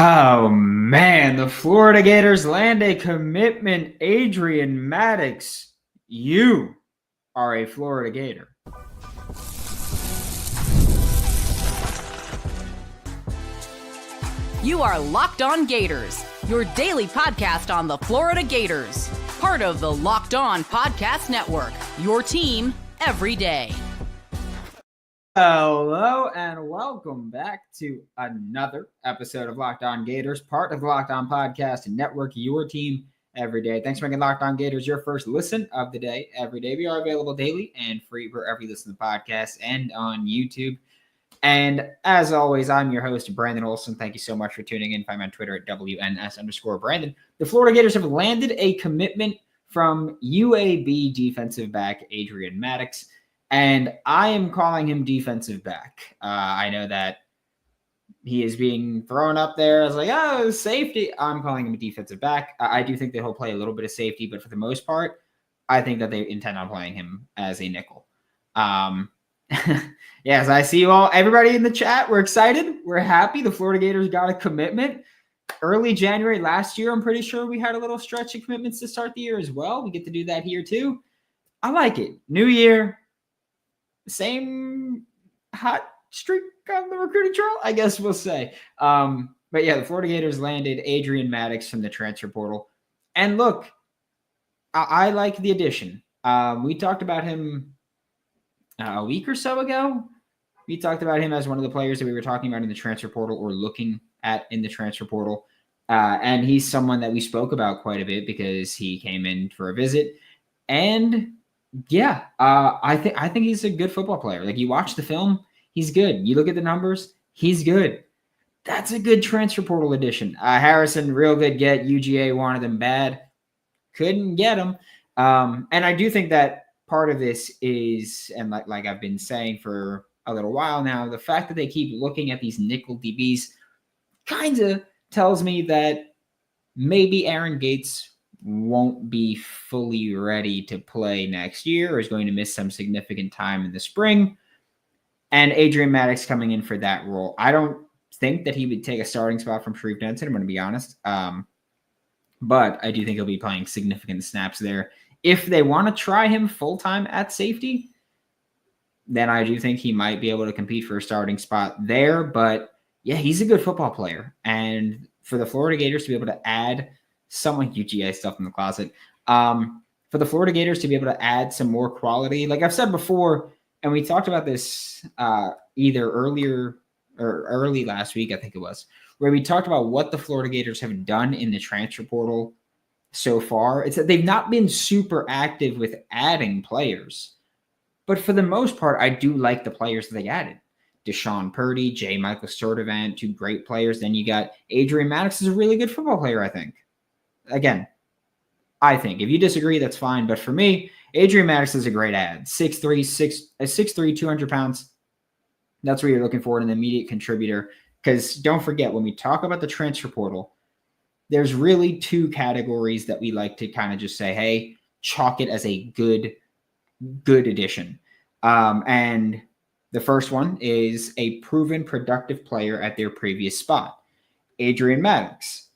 Oh, man, the Florida Gators land a commitment. Adrian Maddox, you are a Florida Gator. You are Locked On Gators, your daily podcast on the Florida Gators. Part of the Locked On Podcast Network, your team every day. Hello and welcome back to another episode of Locked On Gators, part of the Locked On Podcast Network, your team every day. Thanks for making Locked On Gators your first listen of the day every day. We are available daily and free wherever you listen to the podcast and on YouTube. And as always, I'm your host, Brandon Olsen. Thank you so much for tuning in. Find me on Twitter at WNS_Brandon. The Florida Gators have landed a commitment from UAB defensive back Adrian Maddox, and I am calling him defensive back. I know that he is being thrown up there as like, oh, safety. I'm calling him a defensive back. I do think that he'll play a little bit of safety, but for the most part, I think that they intend on playing him as a nickel. Yes, I see you all. Everybody in the chat, we're excited. We're happy. The Florida Gators got a commitment. Early January last year, I'm pretty sure we had a little stretch of commitments to start the year as well. We get to do that here too. I like it. New year, same hot streak on the recruiting trail, I guess we'll say. But yeah, the Florida Gators landed Adrian Maddox from the transfer portal. And look, I like the addition. We talked about him a week or so ago. We talked about him as one of the players that we were talking about in the transfer portal or looking at in the transfer portal. And he's someone that we spoke about quite a bit because he came in for a visit. And yeah, I think he's a good football player. Like, you watch the film, he's good. You look at the numbers, he's good. That's a good transfer portal addition. Harrison, real good get. UGA wanted him bad. Couldn't get him. And I do think that part of this is, and like I've been saying for a little while now, the fact that they keep looking at these nickel DBs kind of tells me that maybe Aaron Gates won't be fully ready to play next year or is going to miss some significant time in the spring. And Adrian Maddox coming in for that role. I don't think that he would take a starting spot from Sharif Denson, I'm going to be honest. But I do think he'll be playing significant snaps there. If they want to try him full-time at safety, then I do think he might be able to compete for a starting spot there. But yeah, he's a good football player. And for the Florida Gators to be able to add someone, UGA stuff in the closet, for the Florida Gators to be able to add some more quality, like I've said before, and we talked about this either earlier or early last week, I think it was, where we talked about what the Florida Gators have done in the transfer portal so far. It's that they've not been super active with adding players. But for the most part, I do like the players that they added. Deshaun Purdy, J. Michael Sturdivant, two great players. Then you got Adrian Maddox is a really good football player, I think. Again, I think. If you disagree, that's fine. But for me, Adrian Maddox is a great add. 6'3", 200 pounds. That's what you're looking for in an immediate contributor. Because don't forget, when we talk about the transfer portal, there's really two categories that we like to kind of just say, hey, chalk it as a good addition. And the first one is a proven productive player at their previous spot. Adrian Maddox.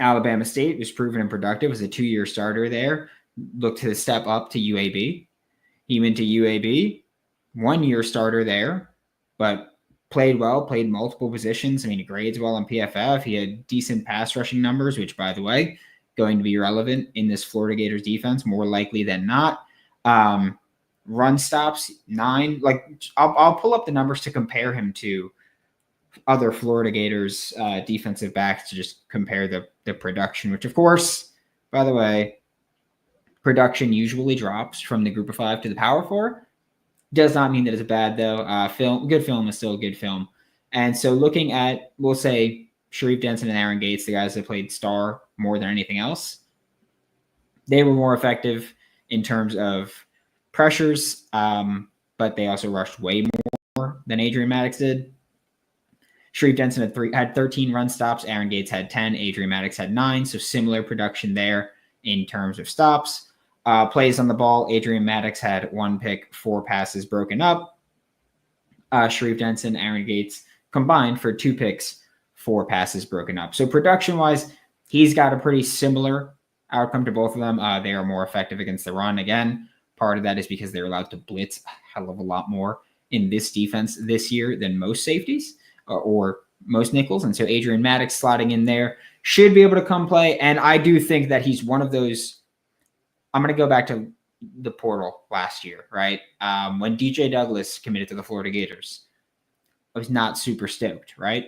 Alabama State was proven and productive, was a 2-year starter there, looked to step up to UAB. He went to UAB, 1-year starter there, but played well, played multiple positions. I mean, he grades well on PFF. He had decent pass rushing numbers, which, by the way, going to be relevant in this Florida Gators defense, more likely than not. Run stops, 9. Like, I'll pull up the numbers to compare him to other Florida Gators defensive backs to just compare the production, which, of course, by the way, production usually drops from the group of 5 to the power 4. Does not mean that it's bad, though. Good film is still a good film. And so looking at, we'll say, Sharif Denson and Aaron Gates, the guys that played star more than anything else, they were more effective in terms of pressures, but they also rushed way more than Adrian Maddox did. Sharif Denson had 13 run stops. Aaron Gates had 10. Adrian Maddox had 9. So similar production there in terms of stops. Plays on the ball, Adrian Maddox had 1 pick, 4 passes broken up. Sharif Denson, Aaron Gates combined for 2 picks, 4 passes broken up. So production-wise, he's got a pretty similar outcome to both of them. They are more effective against the run. Again, part of that is because they're allowed to blitz a hell of a lot more in this defense this year than most safeties or most nickels. And so Adrian Maddox slotting in there should be able to come play. And I do think that he's one of those. I'm going to go back to the portal last year, right? When DJ Douglas committed to the Florida Gators, I was not super stoked, right?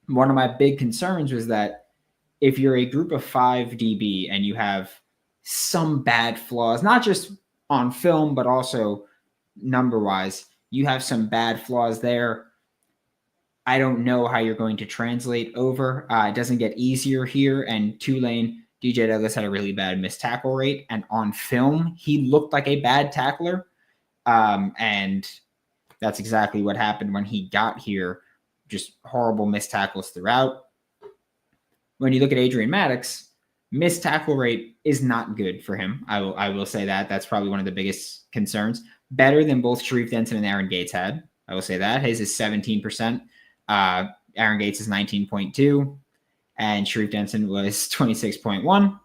One of my big concerns was that if you're a group of 5 DB and you have some bad flaws, not just on film, but also number-wise, you have some bad flaws there. I don't know how you're going to translate over. It doesn't get easier here. And Tulane, DJ Douglas had a really bad missed tackle rate. And on film, he looked like a bad tackler. And that's exactly what happened when he got here. Just horrible missed tackles throughout. When you look at Adrian Maddox, missed tackle rate is not good for him. I will say that. That's probably one of the biggest concerns. Better than both Sharif Denton and Aaron Gates had. I will say that. His is 17%. Aaron Gates is 19.2. And Sharif Denton was 26.1.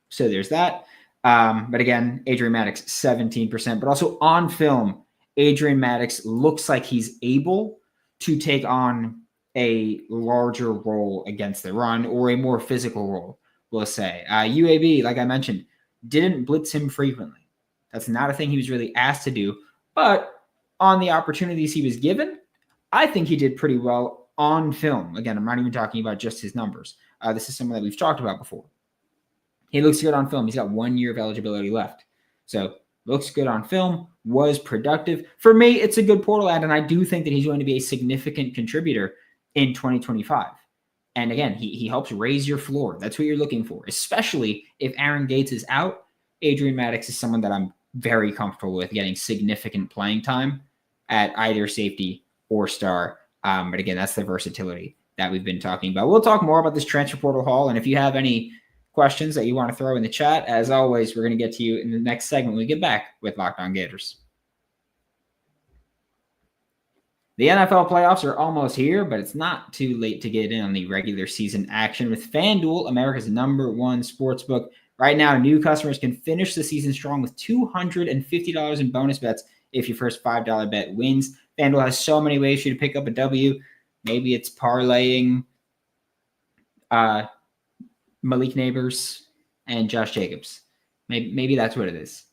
So there's that. But again, Adrian Maddox, 17%. But also on film, Adrian Maddox looks like he's able to take on a larger role against the run or a more physical role, we'll say. UAB, like I mentioned, didn't blitz him frequently. That's not a thing he was really asked to do. But on the opportunities he was given, I think he did pretty well on film. Again, I'm not even talking about just his numbers. This is someone that we've talked about before. He looks good on film. He's got 1 year of eligibility left. So looks good on film, was productive. For me, it's a good portal ad, and I do think that he's going to be a significant contributor in 2025. And again, he helps raise your floor. That's what you're looking for, especially if Aaron Gates is out. Adrian Maddox is someone that I'm very comfortable with getting significant playing time at either safety or star. But again, that's the versatility that we've been talking about. We'll talk more about this transfer portal haul. And if you have any questions that you want to throw in the chat, as always, we're going to get to you in the next segment when we get back with Locked On Gators. The NFL playoffs are almost here, but it's not too late to get in on the regular season action with FanDuel, America's #1 sportsbook. Right now, new customers can finish the season strong with $250 in bonus bets if your first $5 bet wins. FanDuel has so many ways for you to pick up a W. Maybe it's parlaying Malik Neighbors and Josh Jacobs. Maybe that's what it is.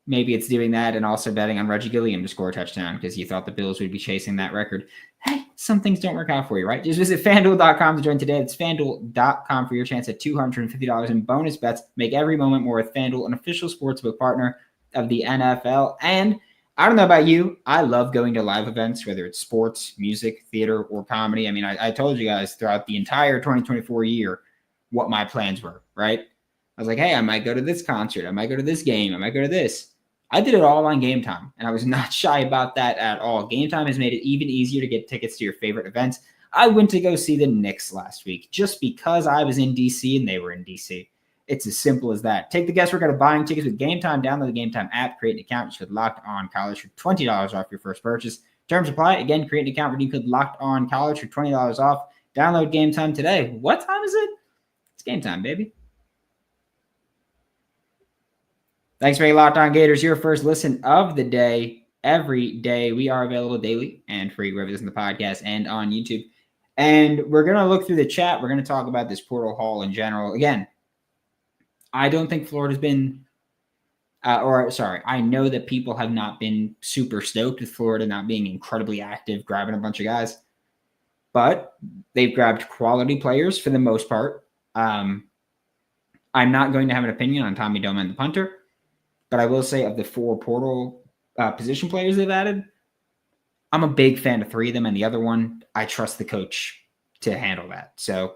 Maybe it's doing that and also betting on Reggie Gilliam to score a touchdown because you thought the Bills would be chasing that record. Hey, some things don't work out for you, right? Just visit FanDuel.com to join today. It's FanDuel.com for your chance at $250 in bonus bets. Make every moment more with FanDuel, an official sportsbook partner of the NFL. And I don't know about you, I love going to live events, whether it's sports, music, theater, or comedy. I mean, I told you guys throughout the entire 2024 year what my plans were, right? I was like, hey, I might go to this concert. I might go to this game. I might go to this. I did it all on Game Time, and I was not shy about that at all. Game Time has made it even easier to get tickets to your favorite events. I went to go see the Knicks last week just because I was in D.C. and they were in D.C. It's as simple as that. Take the guesswork out of buying tickets with Game Time. Download the Game Time app, create an account, use code Locked On College for $20 off your first purchase. Terms apply. Again, create an account, redeem code Locked On College for $20 off. Download Game Time today. What time is it? It's Game Time, baby. Thanks for making Locked On Gators your first listen of the day. Every day we are available daily and free wherever this is in the podcast and on YouTube. And we're going to look through the chat. We're going to talk about this portal haul in general. Again, I don't think Florida's been, I know that people have not been super stoked with Florida not being incredibly active, grabbing a bunch of guys. But they've grabbed quality players for the most part. I'm not going to have an opinion on Tommy Doman, the punter. But I will say of the 4 portal position players they've added, I'm a big fan of 3 of them. And the other one, I trust the coach to handle that. So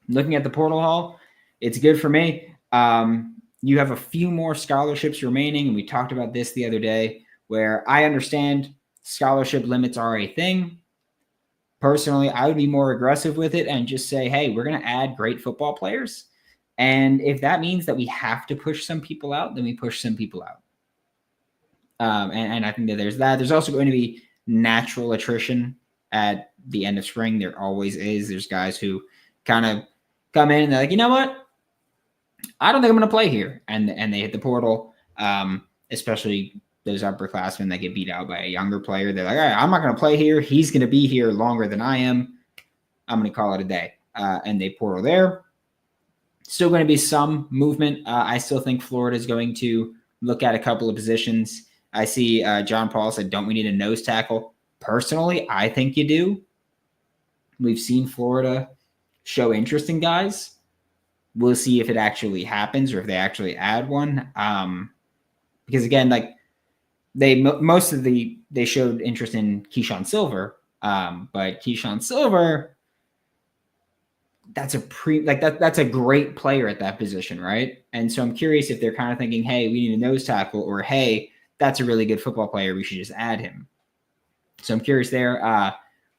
looking at the portal haul, it's good for me. You have a few more scholarships remaining. And we talked about this the other day where I understand scholarship limits are a thing. Personally, I would be more aggressive with it and just say, hey, we're going to add great football players. And if that means that we have to push some people out, then we push some people out. And I think that there's that. There's also going to be natural attrition at the end of spring. There always is. There's guys who kind of come in and they're like, you know what? I don't think I'm going to play here. And they hit the portal, especially those upperclassmen that get beat out by a younger player. They're like, all right, I'm not going to play here. He's going to be here longer than I am. I'm going to call it a day. And they portal there. Still going to be some movement. I still think Florida is going to look at a couple of positions. I see John Paul said, don't we need a nose tackle? Personally, I think you do. We've seen Florida show interest in guys. We'll see if it actually happens or if they actually add one. Because again, like they showed interest in Keyshawn Silver, but Keyshawn Silver, that's a great player at that position, right? And so I'm curious if they're kind of thinking, hey, we need a nose tackle, or hey, that's a really good football player, we should just add him. So I'm curious there.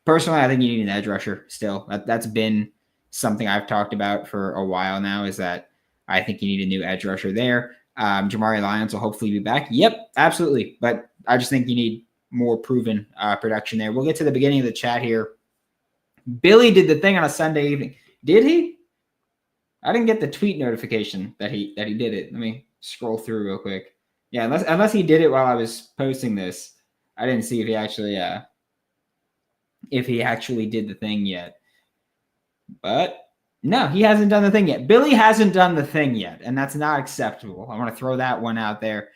Personally, I think you need an edge rusher still. That's been something I've talked about for a while now, is that I think you need a new edge rusher there. Jamari Lyons will hopefully be back. Yep, absolutely. But I just think you need more proven production there. We'll get to the beginning of the chat here. Billy did the thing on a Sunday evening. Did he? I didn't get the tweet notification that he did it. Let me scroll through real quick. Yeah, unless he did it while I was posting this, I didn't see if he actually did the thing yet. But no, he hasn't done the thing yet. Billy hasn't done the thing yet, and that's not acceptable. I want to throw that one out there.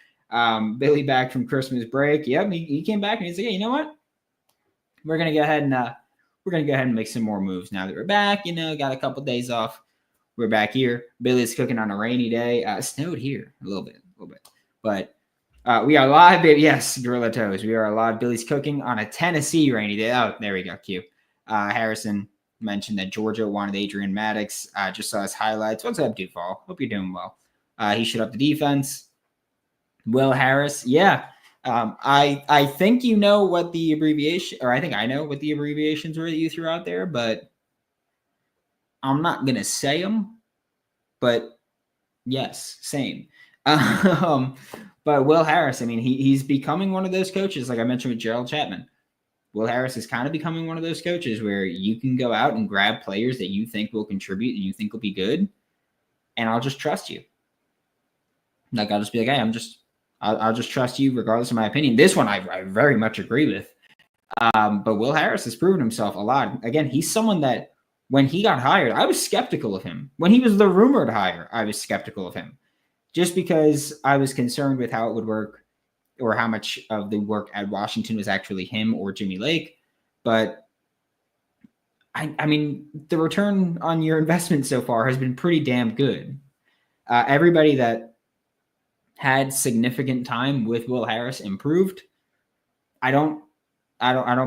Billy back from Christmas break. Yep, he came back and he's like, hey, you know what? We're gonna go ahead and make some more moves now that we're back. Got a couple days off. We're back here. Billy's cooking on a rainy day. It snowed here a little bit. But we are live, baby. Yes, Gorilla Toes. We are live. Billy's cooking on a Tennessee rainy day. Oh, there we go. Q. Harrison mentioned that Georgia wanted Adrian Maddox. Just saw his highlights. What's up, Dufall? Hope you're doing well. He shut up the defense. Will Harris. Yeah. I think you know what the abbreviation, or I think I know what the abbreviations were that you threw out there, but I'm not going to say them. But yes, same. But Will Harris, I mean, he's becoming one of those coaches, like I mentioned with Gerald Chapman. Will Harris is kind of becoming one of those coaches where you can go out and grab players that you think will contribute and you think will be good, and I'll just trust you. Like, I'll just be like, hey, I'll just trust you regardless of my opinion. This one I very much agree with. But Will Harris has proven himself a lot. Again, he's someone that when he got hired, I was skeptical of him. When he was the rumored hire, I was skeptical of him. Just because I was concerned with how it would work or how much of the work at Washington was actually him or Jimmy Lake. But, I mean, the return on your investment so far has been pretty damn good. Everybody that had significant time with Will Harris improved. I don't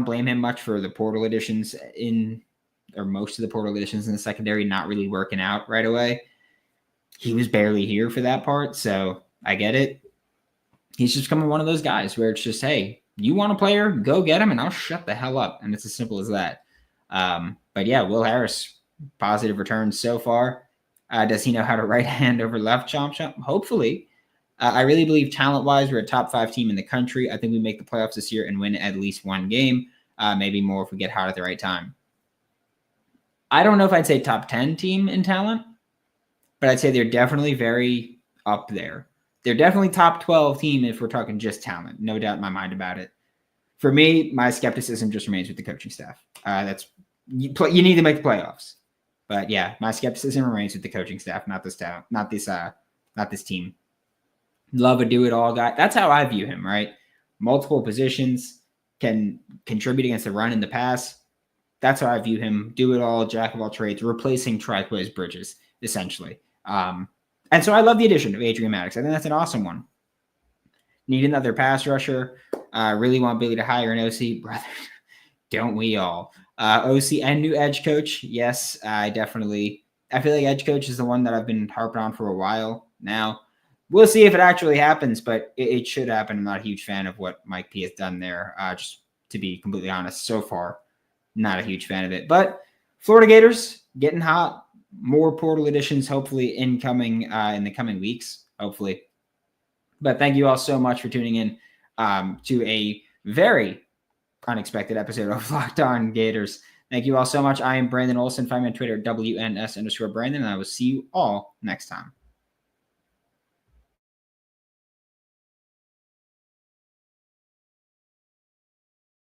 blame him much for the portal additions or most of the portal additions in the secondary not really working out right away. He was barely here for that part, so I get it. He's just becoming one of those guys where it's just, hey, you want a player, go get him, and I'll shut the hell up. And it's as simple as that. But yeah, Will Harris, positive returns so far. Does he know how to right hand over left chomp? Hopefully. I really believe talent-wise, we're a top 5 team in the country. I think we make the playoffs this year and win at least one game, maybe more if we get hot at the right time. I don't know if I'd say top 10 team in talent, but I'd say they're definitely very up there. They're definitely top 12 team if we're talking just talent. No doubt in my mind about it. For me, my skepticism just remains with the coaching staff. You need to make the playoffs. But yeah, my skepticism remains with the coaching staff, not this talent, not this team. Love a do-it-all guy. That's how I view him, right? Multiple positions, can contribute against the run and the pass. That's how I view him. Do-it-all, jack of all trades, replacing Trikweze Bridges, essentially. And so I love the addition of Adrian Maddox. I think that's an awesome one. Need another pass rusher. Really want Billy to hire an OC. Brother, don't we all? OC and new edge coach. Yes, I feel like edge coach is the one that I've been harping on for a while now. We'll see if it actually happens, but it should happen. I'm not a huge fan of what Mike P has done there. Just to be completely honest, so far, not a huge fan of it. But Florida Gators getting hot. More portal additions, hopefully incoming in the coming weeks, hopefully. But thank you all so much for tuning in to a very unexpected episode of Locked On Gators. Thank you all so much. I am Brandon Olsen. Find me on Twitter, WNS_Brandon, and I will see you all next time.